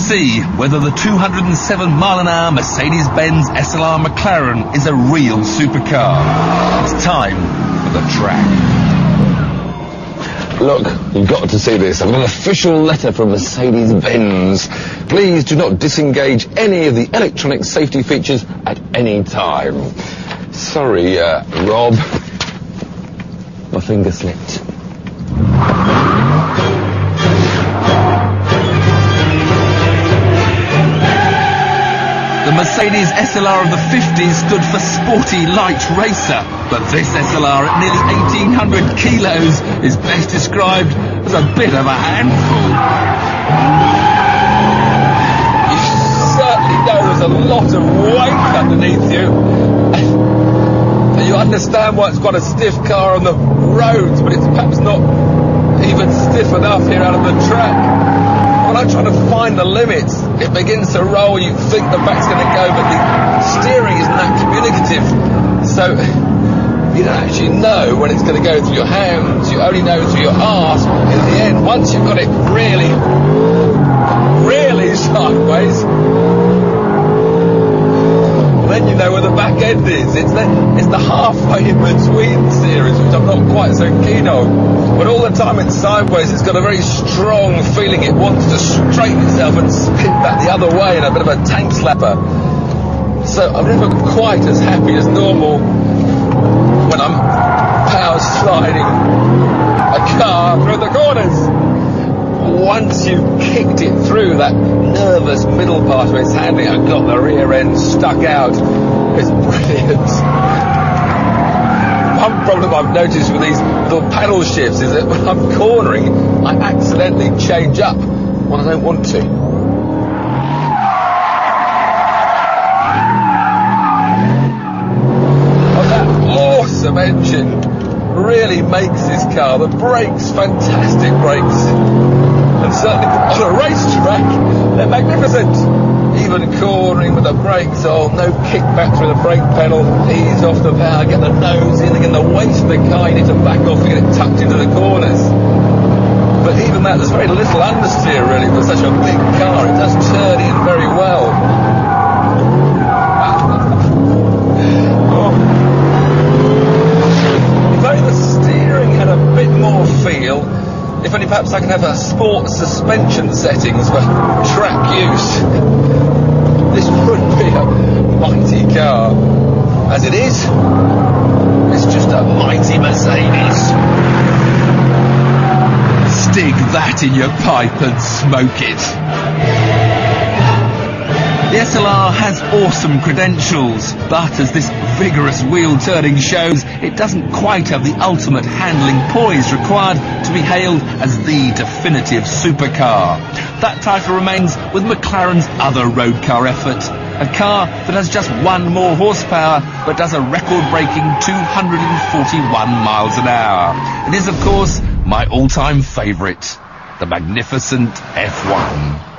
see whether the 207-mile-an-hour Mercedes Benz SLR Mclaren is a real supercar. It's time for the track. Look, you've got to see this. I've got an official letter from Mercedes Benz. Please do not disengage any of the electronic safety features at any time. Sorry, Rob. My finger slipped. The Mercedes SLR of the 50s stood for Sporty Light Racer, but this SLR at nearly 1,800 kilos is best described as a bit of a handful. You certainly know there's a lot of weight underneath you. And you understand why it's quite a stiff car on the roads, but it's perhaps not even stiff enough here out on the track. When I'm trying to find the limits, it begins to roll, you think the back's going to go, but the steering isn't that communicative. So you don't actually know when it's going to go through your hands, you only know through your arse. In the end, once you've got it really, really sideways, then you know where the back end is. It's the halfway in between series, which I'm not quite so keen on. But all the time it's sideways, it's got a very strong feeling it wants to straighten itself and spin back the other way in a bit of a tank slapper. So I'm never quite as happy as normal when I'm power sliding a car through the corners. Once you've kicked it through that nervous middle part of its handling and got the rear end stuck out, it's brilliant. One problem I've noticed with these little paddle shifts is that when I'm cornering, I accidentally change up when I don't want to. Oh, that awesome engine really makes this car. The brakes, fantastic brakes. And certainly on a racetrack, they're magnificent. Even cornering with the brakes on, no kick back through the brake pedal, ease off the power, get the nose in, again the waist of the car, you need to back off to get it tucked into the corners. But even that, there's very little understeer really for such a big car, it does turn in very well. If only the steering had a bit more feel, if only perhaps I can have a sport suspension settings for track use. This would be a mighty car. As it is, it's just a mighty Mercedes. Stick that in your pipe and smoke it. The SLR has awesome credentials, but as this vigorous wheel turning shows, it doesn't quite have the ultimate handling poise required to be hailed as the definitive supercar. That title remains with McLaren's other road car effort, a car that has just one more horsepower but does a record-breaking 241 miles an hour. It is, of course, my all-time favourite, the magnificent F1.